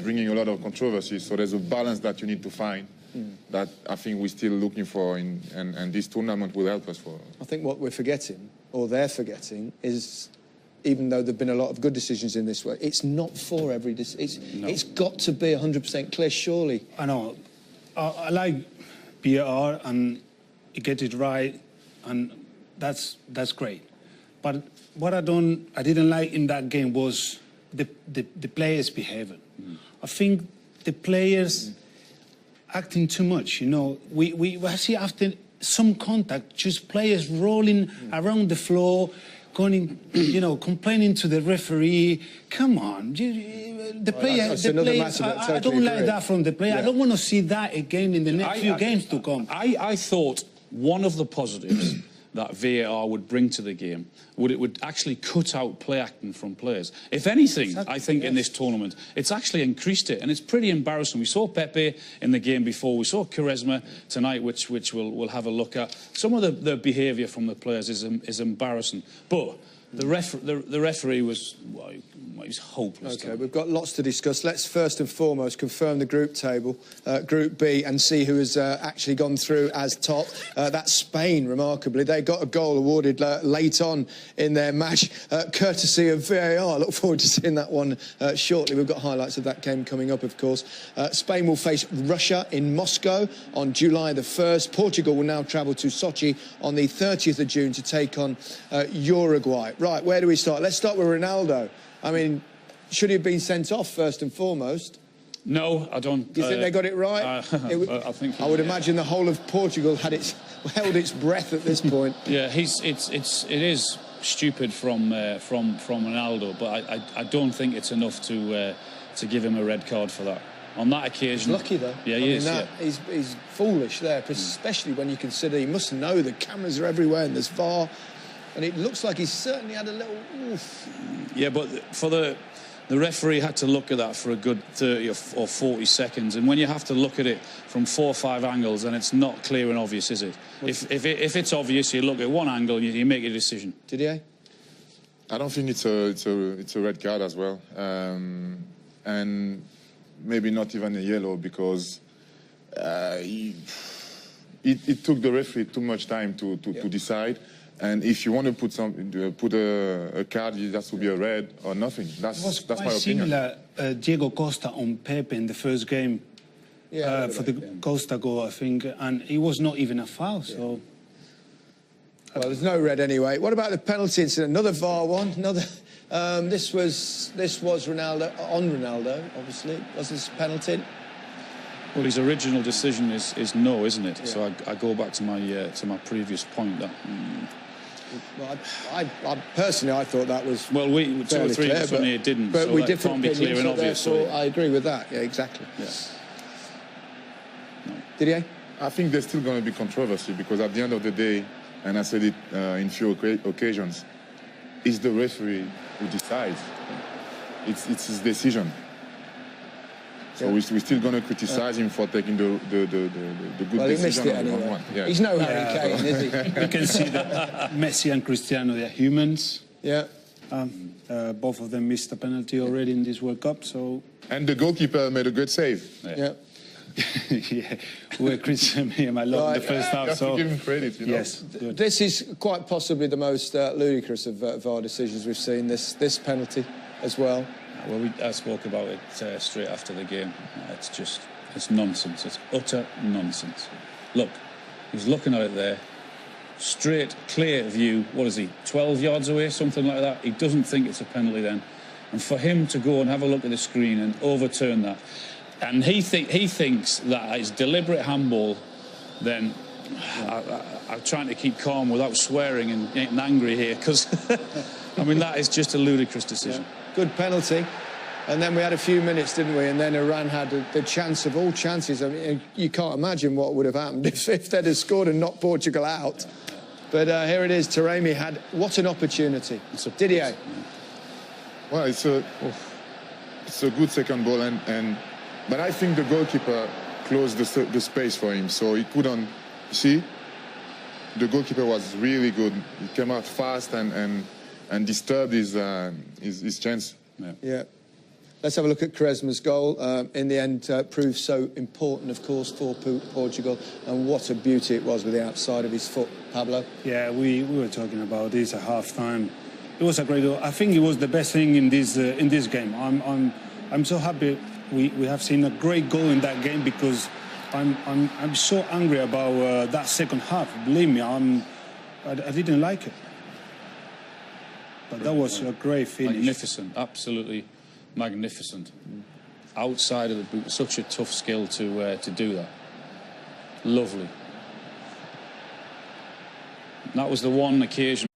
it's bringing a lot of controversy. So there's a balance that you need to find that I think we're still looking for, and this tournament will help us for. I think what we're forgetting, or they're forgetting, is even though there've been a lot of good decisions in this way, it's not for every decision. It's got to be 100% clear, surely. I know. I like VAR and you get it right, and that's great. But what I didn't like in that game was the players' behaviour. I think the players acting too much. You know, we see after some contact, just players rolling around the floor, going, you know, complaining to the referee. Come on, the players. I don't like that from the player. I don't want to see that again in the next few games to come. I thought one of the positives that VAR would bring to the game would actually cut out play acting from players. If anything, I think in this tournament, it's actually increased it, and it's pretty embarrassing. We saw Pepe in the game before. We saw Quaresma tonight, which we'll have a look at. Some of the behaviour from the players is embarrassing, but the referee was, well, he's hopeless. Okay, we've got lots to discuss. Let's first and foremost confirm the group table, Group B, and see who has actually gone through as top. That's Spain, remarkably. They got a goal awarded late on in their match, courtesy of VAR. Look forward to seeing that one shortly. We've got highlights of that game coming up, of course. Spain will face Russia in Moscow on July the 1st. Portugal will now travel to Sochi on the 30th of June to take on Uruguay. Right, where do we start? Let's start with Ronaldo. I mean, should he have been sent off first and foremost? No, I don't. Do you think they got it right? I think. I would imagine the whole of Portugal held its breath at this point. Yeah, it is stupid from Ronaldo, but I don't think it's enough to give him a red card for that. On that occasion, he's lucky though. Yeah, he is. He's foolish there, especially when you consider he must know the cameras are everywhere and there's VAR. And it looks like he's certainly had a little oof. Yeah, but for the referee had to look at that for a good 30 or 40 seconds, and when you have to look at it from 4 or 5 angles, then it's not clear and obvious, is it? If it's obvious, you look at one angle and you make a decision. Did he? I don't think it's a red card as well, and maybe not even a yellow, because it took the referee too much time to decide. And if you want to put a card, it has to be a red or nothing. That's my opinion. Similar, Diego Costa on Pepe in the first game for the Costa goal, I think, and it was not even a foul. So, well, there's no red anyway. What about the penalty incident? Another VAR one. Another. This was Ronaldo on Ronaldo. Obviously, was this a penalty? Well, his original decision is no, isn't it? Yeah. So I go back to my previous point that. Well, I personally thought that was well. 2 or 3 of us on here didn't, but so we that can't be clear and obvious. So I agree with that. Yeah, exactly. Yeah. No. Didier? I think there's still going to be controversy, because at the end of the day, and I said it in few occasions, it's the referee who decides. It's his decision. So we're still going to criticize him for taking the good decision. Well, he missed it anyway. Yeah. He's no Harry Kane, is he? You can see that Messi and Cristiano, they're humans. Yeah. Both of them missed a penalty already in this World Cup. So. And the goalkeeper made a great save. Yeah. Yeah. We're Cristiano and I love the first half. So give him credit. You know? Yes. This is quite possibly the most ludicrous of VAR decisions we've seen. This penalty as well. Well, I spoke about it straight after the game. It's nonsense. It's utter nonsense. Look, he's looking at it there. Straight, clear view. What is he, 12 yards away, something like that? He doesn't think it's a penalty then. And for him to go and have a look at the screen and overturn that, and he thinks that it's deliberate handball, then I'm trying to keep calm without swearing and getting angry here, because, I mean, that is just a ludicrous decision. Yeah. Good penalty. And then we had a few minutes, didn't we? And then Iran had the chance of all chances. I mean, you can't imagine what would have happened if they'd have scored and knocked Portugal out. But here it is. Taremi had what an opportunity. Didier. Well, it's a good second ball, but I think the goalkeeper closed the space for him, so he couldn't. See, the goalkeeper was really good. He came out fast and disturbed his chance. Yeah. Let's have a look at Quaresma's goal. In the end, proved so important, of course, for Portugal. And what a beauty it was with the outside of his foot, Pablo. Yeah, we were talking about this at half-time. It was a great goal. I think it was the best thing in this game. I'm so happy we have seen a great goal in that game, because I'm so angry about that second half. Believe me, I didn't like it. But that was a great finish. Magnificent, absolutely magnificent. Outside of the boot, such a tough skill to do that. Lovely. And that was the one occasion